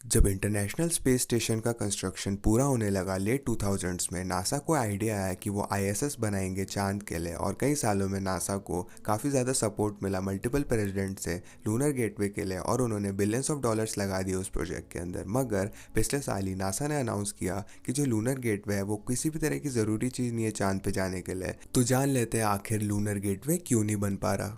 जब international space station का construction पूरा होने लगा लेट 2000s में नासा को आइडिया आया कि वो आईएसएस बनाएंगे चांद के लिए। और कई सालों में नासा को काफ़ी ज़्यादा सपोर्ट मिला मल्टीपल प्रेसिडेंट से लूनर गेटवे के लिए, और उन्होंने बिलियंस ऑफ डॉलर्स लगा दिए उस प्रोजेक्ट के अंदर। मगर पिछले साल ही नासा ने अनाउंस किया कि जो लूनर गेटवे है वो किसी भी तरह की ज़रूरी चीज़ नहीं है चांद पे जाने के लिए। तो जान लेते हैं आखिर लूनर गेटवे क्यों नहीं बन पा रहा।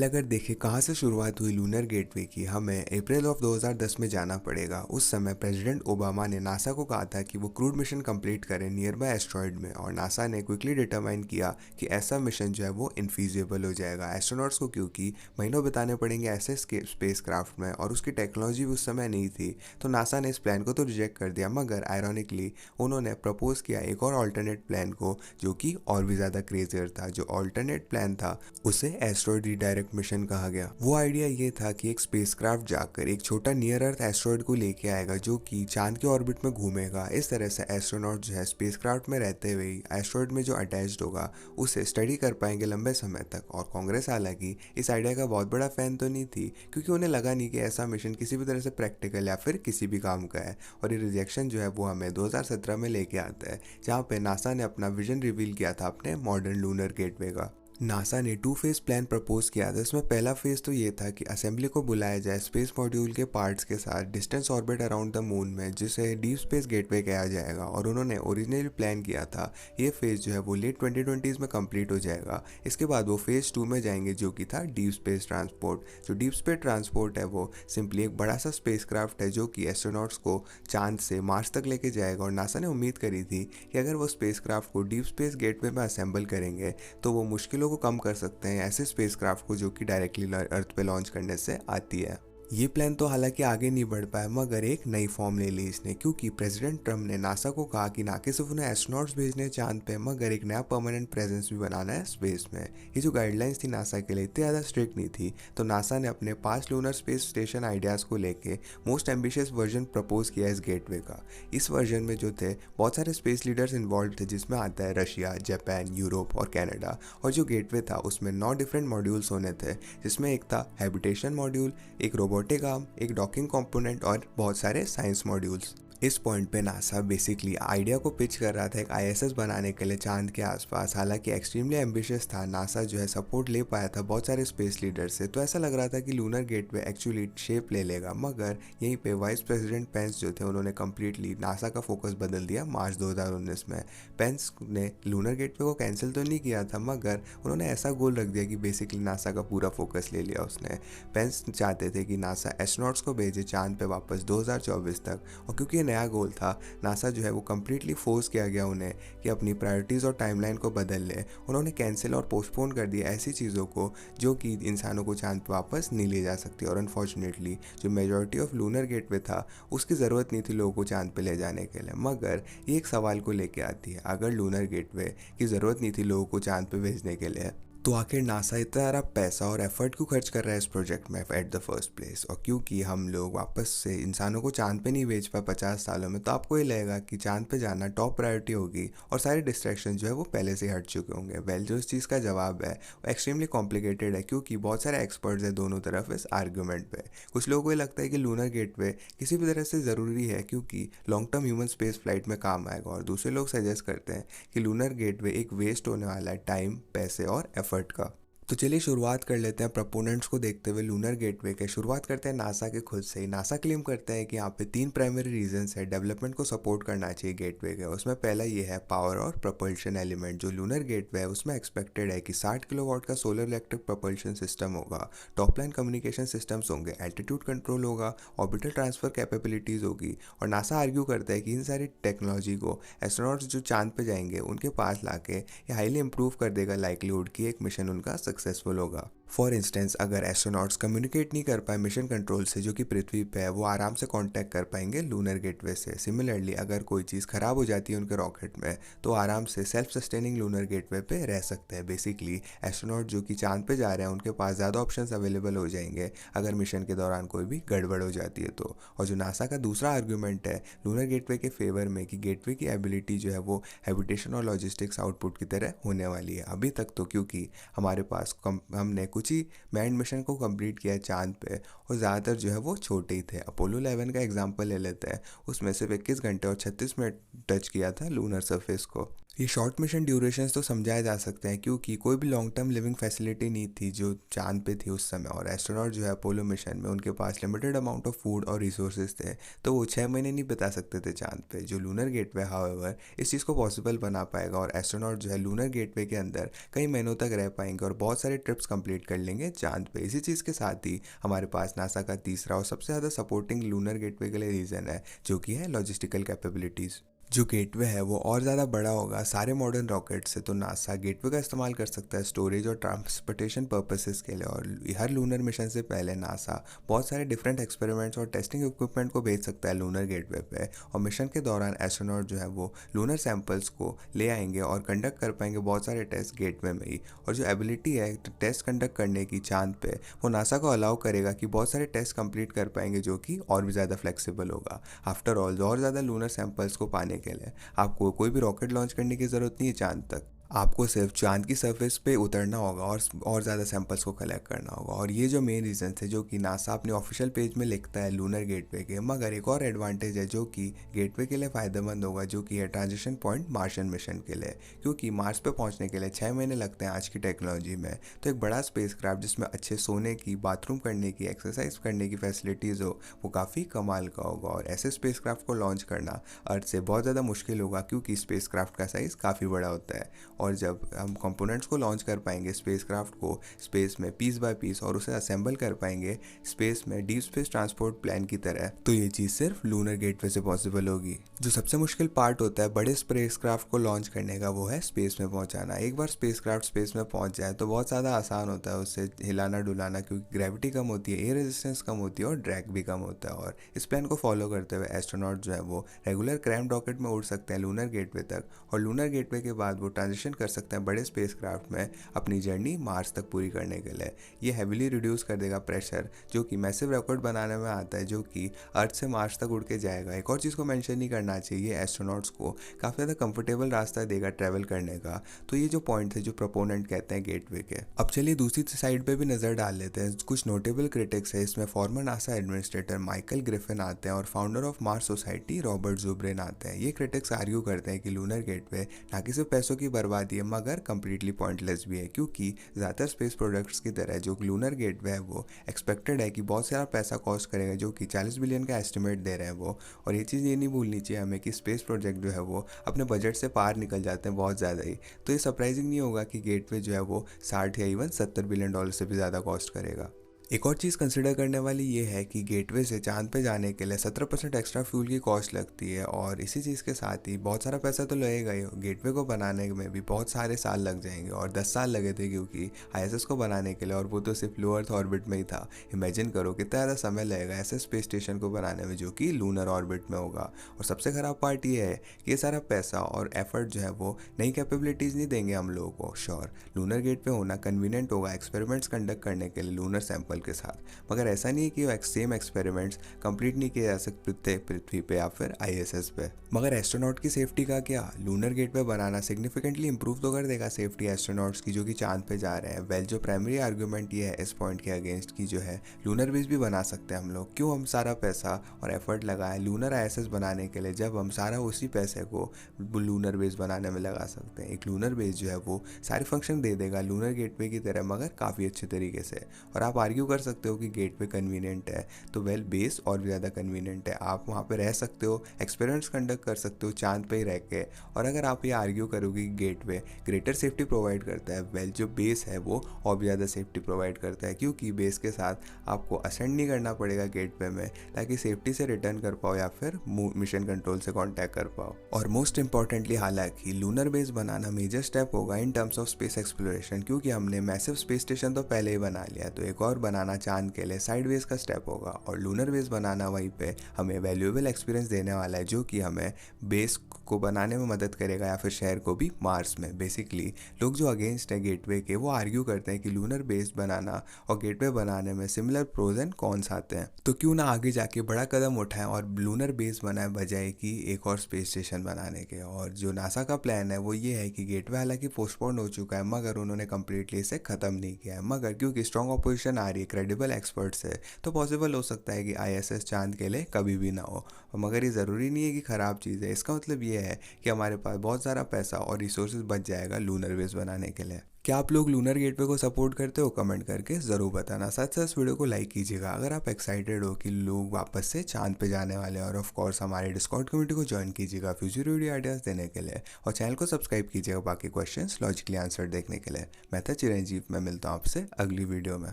अगर देखें कहाँ से शुरुआत हुई लूनर गेटवे की, हमें अप्रैल ऑफ 2010 में जाना पड़ेगा। उस समय प्रेसिडेंट ओबामा ने नासा को कहा था कि वो क्रूड मिशन कंप्लीट करें नियर बाय एस्ट्रॉयड में, और नासा ने क्विकली डिटरमाइन किया कि ऐसा मिशन जो है वो इनफीजिबल हो जाएगा एस्ट्रोनॉट्स को, क्योंकि महीनों बिताने पड़ेंगे ऐसे स्पेस क्राफ्ट में, और उसकी टेक्नोलॉजी भी उस समय नहीं थी। तो नासा ने इस प्लान को तो रिजेक्ट कर दिया, मगर आयरॉनिकली उन्होंने प्रपोज किया एक और ऑल्टरनेट प्लान को, जो कि और भी ज़्यादा क्रेजियर था। जो ऑल्टरनेट प्लान था उसे एस्ट्रॉयड डायरेक्ट मिशन कहा गया। वो आइडिया ये था कि एक स्पेसक्राफ्ट जाकर एक छोटा नियर अर्थ एस्ट्रॉयड को लेके आएगा जो कि चांद के ऑर्बिट में घूमेगा। इस तरह से एस्ट्रोनॉट जो है स्पेसक्राफ्ट में रहते हुए ही एस्ट्रॉयड में जो अटैच्ड होगा उसे स्टडी कर पाएंगे लंबे समय तक। और कांग्रेस हालांकि इस आइडिया का बहुत बड़ा फैन तो नहीं थी, क्योंकि उन्हें लगा नहीं कि ऐसा मिशन किसी भी तरह से प्रैक्टिकल या फिर किसी भी काम का है। और ये रिजेक्शन जो है वो हमें 2017 में लेके आता है, जहाँ पे नासा ने अपना विजन रिवील किया था अपने मॉडर्न लूनर गेटवे का। नासा ने 2 फेज प्लान प्रपोज किया था। इसमें पहला फेज तो ये था कि असेंबली को बुलाया जाए स्पेस मॉड्यूल के पार्ट्स के साथ distance orbit around the moon में, जिसे डीप स्पेस गेटवे कहा जाएगा। और उन्होंने ओरिजिनली प्लान किया था ये फेज जो है वो लेट 2020s में कंप्लीट हो जाएगा। इसके बाद वो फेज 2 में जाएंगे, जो कि था डीप स्पेस ट्रांसपोर्ट। जो डीप स्पेस ट्रांसपोर्ट है वो सिंपली एक बड़ा सा स्पेस क्राफ्ट है जो कि एस्ट्रोनॉट्स को चांद से मार्स तक लेके जाएगा। और नासा ने उम्मीद करी थी कि अगर वो स्पेस क्राफ्ट को डीप स्पेस गेटवे में असेंबल करेंगे तो वो मुश्किलों को कम कर सकते हैं ऐसे स्पेसक्राफ्ट को जो कि डायरेक्टली अर्थ पे लॉन्च करने से आती है। ये प्लान तो हालांकि आगे नहीं बढ़ पाया, मगर एक नई फॉर्म ले ली इसने, क्योंकि प्रेसिडेंट ट्रम्प ने नासा को कहा कि ना कि सिर्फ उन्हें एस्ट्रोनॉट्स भेजने चांद पे, मगर एक नया परमानेंट प्रेजेंस भी बनाना है स्पेस में। ये जो गाइडलाइंस थी नासा के लिए इतनी ज़्यादा स्ट्रिक्ट नहीं थी, तो नासा ने अपने 5 लूनर स्पेस स्टेशन आइडियाज़ को लेके मोस्ट एम्बिशियस वर्जन प्रपोज किया इस गेटवे का। इस वर्जन में जो थे बहुत सारे स्पेस लीडर्स इन्वॉल्व थे, जिसमें आता है रशिया, जापान, यूरोप और कनाडा। और जो गेटवे था उसमें 9 डिफरेंट मॉड्यूल्स होने थे, जिसमें एक था हैबिटेशन मॉड्यूल, एक रोबोटिक आर्म, एक डॉकिंग कंपोनेंट और बहुत सारे साइंस मॉड्यूल्स। इस पॉइंट पे नासा बेसिकली आइडिया को पिच कर रहा था एक आईएसएस बनाने के लिए चांद के आसपास। हालांकि एक्सट्रीमली एम्बिशियस था, नासा जो है सपोर्ट ले पाया था बहुत सारे स्पेस लीडर से, तो ऐसा लग रहा था कि लूनर गेटवे एक्चुअली शेप ले लेगा। मगर यहीं पे वाइस प्रेसिडेंट पेंस जो थे उन्होंने कम्प्लीटली नासा का फोकस बदल दिया मार्च 2019 में। पेंस ने लूनर गेटवे को कैंसिल तो नहीं किया था, मगर उन्होंने ऐसा गोल रख दिया कि बेसिकली नासा का पूरा फोकस ले लिया उसने। पेंस चाहते थे कि नासा एस्ट्रोनॉट्स को भेजे चांद पे वापस 2024 तक, और क्योंकि नया गोल था नासा जो है वो कम्प्लीटली फोर्स किया गया उन्हें कि अपनी प्रायोरिटीज़ और टाइमलाइन को बदल ले। उन्होंने कैंसिल और पोस्टपोन कर दिया ऐसी चीज़ों को जो कि इंसानों को चांद पर वापस नहीं ले जा सकती। और अनफॉर्चुनेटली जो मेजॉरिटी ऑफ लूनर गेटवे था उसकी ज़रूरत नहीं थी लोगों को चांद पे ले जाने के लिए। मगर ये एक सवाल को लेके आती है, अगर लूनर गेटवे की ज़रूरत नहीं थी लोगों को चांद पे भेजने के लिए, तो आखिर नासा इतना सारा पैसा और एफर्ट क्यों खर्च कर रहा है इस प्रोजेक्ट में एट द फर्स्ट प्लेस। और क्योंकि हम लोग वापस से इंसानों को चांद पे नहीं भेज पाए 50 सालों में, तो आपको ये लगेगा कि चांद पे जाना टॉप प्रायोरिटी होगी और सारे डिस्ट्रैक्शन जो है वो पहले से हट चुके होंगे। जो इस चीज़ का जवाब है वो एक्सट्रीमली कॉम्प्लिकेटेड है, क्योंकि बहुत सारे एक्सपर्ट्स हैं दोनों तरफ इस आर्ग्यूमेंट पे। कुछ लोगों को ये लगता है कि लूनर गेटवे किसी भी तरह से ज़रूरी है क्योंकि long term human space flight में काम आएगा, और दूसरे लोग सजेस्ट करते हैं कि लूनर गेटवे एक वेस्ट होने वाला है टाइम, पैसे और एफर्ट का। तो चलिए शुरुआत कर लेते हैं प्रोपोनेंट्स को देखते हुए लूनर गेटवे के। शुरुआत करते हैं नासा के खुद से ही। नासा क्लेम करता है कि यहाँ पे 3 प्राइमरी रीजंस है डेवलपमेंट को सपोर्ट करना चाहिए गेटवे के। उसमें पहला ये है पावर और प्रपल्शन एलिमेंट। जो लूनर गेटवे है उसमें एक्सपेक्टेड है कि 60 किलोवाट का सोलर इलेक्ट्रिक प्रपल्शन सिस्टम होगा, टॉप लाइन कम्युनिकेशन सिस्टम्स होंगे, एल्टीट्यूड कंट्रोल होगा, ऑर्बिटल ट्रांसफर कैपेबिलिटीज़ होगी। और नासा आर्ग्यू करता है कि इन सारी टेक्नोलॉजी को एस्ट्रोनॉट्स जो चांद पे जाएंगे उनके पास लाके ये हाईली इंप्रूव कर देगा लाइकलीहुड कि एक मिशन उनका सक्सेसफुल होगा। फॉर इंस्टेंस अगर एस्ट्रोनॉट्स कम्युनिकेट नहीं कर पाए मिशन कंट्रोल से जो कि पृथ्वी पे है, वो आराम से कांटेक्ट कर पाएंगे लूनर गेटवे से। सिमिलरली अगर कोई चीज़ खराब हो जाती है उनके रॉकेट में, तो आराम से सेल्फ सस्टेनिंग लूनर गेटवे पे रह सकते हैं। बेसिकली एस्ट्रोनॉट जो कि चांद पे जा रहे हैं उनके पास ज़्यादा ऑप्शंस अवेलेबल हो जाएंगे अगर मिशन के दौरान कोई भी गड़बड़ हो जाती है तो। और जो नासा का दूसरा आर्ग्यूमेंट है लूनर गेटवे के फेवर में कि गेटवे की एबिलिटी जो है वो हैबिटेशन और लॉजिस्टिक्स आउटपुट की तरह होने वाली है अभी तक तो, क्योंकि हमारे पास हमने कुछ ही मैंड मिशन को कंप्लीट किया है चांद पे, और ज़्यादातर जो है वो छोटे ही थे। अपोलो 11 का एग्जांपल ले लेते हैं, उसमें सिर्फ 21 घंटे और 36 मिनट टच किया था लूनर सरफेस को। ये शॉर्ट मिशन ड्यूरेशंस तो समझाए जा सकते हैं क्योंकि कोई भी लॉन्ग टर्म लिविंग फैसिलिटी नहीं थी जो चांद पे थी उस समय, और एस्ट्रोनॉट जो है अपोलो मिशन में उनके पास लिमिटेड अमाउंट ऑफ फूड और रिसोर्सेज थे, तो वो 6 महीने नहीं बिता सकते थे चांद पे। जो लूनर गेटवे हाउएवर इस चीज़ को पॉसिबल बना पाएगा, और एस्ट्रोनॉट जो है लूनर गेटवे के अंदर कई महीनों तक रह पाएंगे और बहुत सारे ट्रिप्स कंप्लीट कर लेंगे चांद पे। इसी चीज़ के साथ ही हमारे पास नासा का तीसरा और सबसे ज़्यादा सपोर्टिंग लूनर गेटवे के लिए रीज़न है, जो कि है लॉजिस्टिकल कैपेबिलिटीज़। जो गेटवे है वो और ज़्यादा बड़ा होगा सारे मॉडर्न रॉकेट से, तो नासा गेटवे का इस्तेमाल कर सकता है स्टोरेज और ट्रांसपोर्टेशन पर्पसेस के लिए। और हर लूनर मिशन से पहले नासा बहुत सारे डिफरेंट एक्सपेरिमेंट्स और टेस्टिंग इक्विपमेंट को भेज सकता है लूनर गेटवे पे, और मिशन के दौरान एस्ट्रोनॉट जो है वो लूनर सैंपल्स को ले आएंगे और कंडक्ट कर पाएंगे बहुत सारे टेस्ट गेटवे में ही। और जो एबिलिटी है टेस्ट कंडक्ट करने की चांद पे, वो नासा को अलाउ करेगा कि बहुत सारे टेस्ट कंप्लीट कर पाएंगे, जो कि और भी ज़्यादा फ्लेक्सिबल होगा। आफ्टर ऑल और ज़्यादा लूनर सैंपल्स को पाने के लिए आपको कोई भी रॉकेट लॉन्च करने की ज़रूरत नहीं है चांद तक। आपको सिर्फ चांद की सरफेस पे उतरना होगा और ज़्यादा सैंपल्स को कलेक्ट करना होगा। और ये जो मेन रीज़न थे जो कि नासा अपने ऑफिशियल पेज में लिखता है लूनर गेटवे के। मगर एक और एडवांटेज है जो कि गेटवे के लिए फ़ायदेमंद होगा, जो कि है ट्रांजिशन पॉइंट मार्शियन मिशन के लिए। क्योंकि मार्स पे पहुंचने के लिए 6 महीने लगते हैं आज की टेक्नोलॉजी में, तो एक बड़ा स्पेसक्राफ्ट जिसमें अच्छे सोने की, बाथरूम करने की, एक्सरसाइज करने की फैसिलिटीज़ हो, वो काफ़ी कमाल का होगा। और ऐसे स्पेसक्राफ्ट को लॉन्च करना अर्थ से बहुत ज़्यादा मुश्किल होगा, क्योंकि स्पेसक्राफ्ट का साइज़ काफ़ी बड़ा होता है। और जब हम कंपोनेंट्स को लॉन्च कर पाएंगे स्पेसक्राफ्ट को स्पेस में पीस बाय पीस, और उसे असेंबल कर पाएंगे स्पेस में डीप स्पेस ट्रांसपोर्ट प्लान की तरह, तो ये चीज़ सिर्फ लूनर गेटवे से पॉसिबल होगी। जो सबसे मुश्किल पार्ट होता है बड़े स्पेसक्राफ्ट को लॉन्च करने का, वो है स्पेस में पहुंचाना। एक बार स्पेसक्राफ्ट स्पेस में पहुंच जाए तो बहुत ज़्यादा आसान होता है उससे हिलाना डुलाना, क्योंकि ग्रेविटी कम होती है, एयर रेजिस्टेंस कम होती है और ड्रैग भी कम होता है। और इस प्लान को फॉलो करते हुए एस्ट्रोनॉट जो है वो रेगुलर क्रैम्ड रॉकेट में उड़ सकते हैं लूनर गेटवे तक, और लूनर गेटवे के बाद वो ट्रांजिशन कर सकते हैं बड़े स्पेसक्राफ्ट में अपनी जर्नी मार्स तक पूरी करने के लिए। ये हैविली रिड्यूस कर देगा प्रेशर जो कि मैसिव रॉकेट बनाने में आता है, जो कि अर्थ से मार्स तक उड़ के जाएगा। एक और चीज़ को मेंशन नहीं करना चाहिए, एस्ट्रोनॉट्स को काफ़ी ज़्यादा कंफर्टेबल रास्ता देगा ट्रैवल करने का। तो ये जो पॉइंट थे जो प्रोपोनेंट कहते हैं गेटवे के। अब चलिए दूसरी साइड पे भी नज़र डाल लेते हैं। कुछ नोटेबल क्रिटिक्स है इसमें, former NASA administrator Michael Griffin आते हैं और founder of Mars society Robert Zubrin आते हैं। ये क्रिटिक्स आर्ग्यू करते हैं कि लूनर गेटवे ना कि सिर्फ पैसों की बर्बादी है, मगर कंप्लीटली पॉइंटलेस भी है, क्योंकि ज़्यादातर स्पेस प्रोडक्ट्स की तरह जो लूनर गेटवे है वो एक्सपेक्टेड है कि बहुत सारा पैसा कॉस्ट करेगा, जो कि 40 बिलियन का एस्टिमेट दे रहे हैं वो। और ये चीज़ ये नहीं भूलनी चाहिए हमें कि स्पेस प्रोजेक्ट जो है वो अपने बजट से पार निकल जाते हैं बहुत ज़्यादा ही। तो ये सरप्राइजिंग नहीं होगा कि गेटवे जो है वो 60 या इवन $70 बिलियन से भी ज़्यादा कॉस्ट करेगा। एक और चीज़ कंसिडर करने वाली ये है कि गेटवे से चांद पे जाने के लिए 17% एक्स्ट्रा फ्यूल की कॉस्ट लगती है, और इसी चीज़ के साथ ही बहुत सारा पैसा तो लगेगा ही। गेटवे को बनाने में भी बहुत सारे साल लग जाएंगे, और 10 साल लगे थे क्योंकि आईएसएस को बनाने के लिए, और वो तो सिर्फ लो अर्थ ऑर्बिट में ही था। इमेजिन करो कितना ज़्यादा समय लगेगा ऐसे स्पेस स्टेशन को बनाने में जो कि लूनर ऑर्बिट में होगा। और सबसे ख़राब पार्ट ये है कि ये सारा पैसा और एफर्ट जो है वो नई कैपेबिलिटीज़ नहीं देंगे हम लोगों को। श्योर लूनर गेटवे होना कन्वीनियंट होगा एक्सपेरिमेंट्स कंडक्ट करने के लिए लूनर सैंपल के साथ, मगर ऐसा नहीं है कि वो सेम एक्सपेरिमेंट्स कंप्लीट नहीं किए जा सकते पृथ्वी पे या फिर आईएसएस पे। मगर एस्ट्रोनॉट की सेफ्टी का क्या, लूनर गेटवे बनाना सिग्निफिकेंटली इंप्रूव तो कर देगा सेफ्टी एस्ट्रोनॉट्स की जो कि चांद पे जा रहे हैं। वेल जो प्राइमरी आर्गूमेंट ये है इस पॉइंट के अगेंस्ट की जो है लूनर बेस भी बना सकते हैं हम लोग। क्यों हम सारा पैसा और एफर्ट लगाएं लूनर आईएसएस बनाने के लिए, जब हम सारा उसी पैसे को लूनर बेस बनाने में लगा सकते हैं। एक लूनर बेस जो है वो सारे फंक्शन दे देगा लूनर गेटवे की तरह, मगर काफ़ी अच्छे तरीके से। और आप आर्ग्यू कर सकते हो कि गेटवे कन्वीनियंट है, तो वेल बेस और भी ज़्यादा कन्वीनियंट है। आप वहाँ पे रह सकते हो, एक्सपेरिमेंट्स कंडक्ट कर सकते हो चांद पे ही रह के। और अगर आप ये आर्ग्यू करोगे कि गेटवे ग्रेटर सेफ्टी प्रोवाइड करता है, वेल जो बेस है वो और भी ज़्यादा सेफ्टी प्रोवाइड करता है, क्योंकि बेस के साथ आपको असेंड नहीं करना पड़ेगा गेटवे में, ताकि सेफ्टी से रिटर्न कर पाओ या फिर मिशन कंट्रोल से कॉन्टैक्ट कर पाओ। और मोस्ट इंपॉर्टेंटली हालांकि लूनर बेस बनाना मेजर स्टेप होगा in terms of space exploration, क्योंकि हमने मैसिव स्पेस स्टेशन तो पहले ही बना लिया, तो एक और बनाने बनाना चांद के लिए साइडवेज का स्टेप होगा और लूनर बेस बनाना वहीं पे हमें वैल्यूएबल एक्सपीरियंस देने वाला है, जो कि हमें बेस को बनाने में मदद करेगा या फिर शहर को भी मार्स में। बेसिकली लोग जो अगेंस्ट है गेटवे के, वो आर्ग्यू करते हैं कि लूनर बेस बनाना और गेटवे बनाने में सिमिलर प्रोज एंड कॉन्स आते हैं, तो क्यों ना आगे जाके बड़ा कदम उठाएं और लूनर बेस बनाए बजाय कि एक और स्पेस स्टेशन बनाने के। और जो नासा का प्लान है वो ये है कि गेटवे हालांकि पोस्टपोन हो चुका है, मगर उन्होंने कम्प्लीटली इसे ख़त्म नहीं किया है। मगर क्योंकि स्ट्रॉन्ग अपोजिशन आ रही है क्रेडिबल एक्सपर्ट से, तो पॉसिबल हो सकता है कि आईएसएस चांद के लिए कभी भी ना हो। मगर ये ज़रूरी नहीं है कि ख़राब चीज़ है। इसका मतलब ये है कि हमारे पास बहुत सारा पैसा और रिसोर्सेज बच जाएगा लूनर बेस बनाने के लिए। क्या आप लोग लूनर गेटवे को सपोर्ट करते हो? कमेंट करके ज़रूर बताना। साथ साथ इस वीडियो को लाइक कीजिएगा अगर आप एक्साइटेड हो कि लोग वापस से चांद पे जाने वाले हैं, और ऑफ कोर्स हमारे डिस्कॉर्ड कम्युनिटी को ज्वाइन कीजिएगा फ्यूचर वीडियो आइडियाज़ देने के लिए, और चैनल को सब्सक्राइब कीजिएगा बाकी क्वेश्चंस लॉजिकली आंसर देखने के लिए। मैं था चिरंजीव, मैं मिलता हूँ आपसे अगली वीडियो में।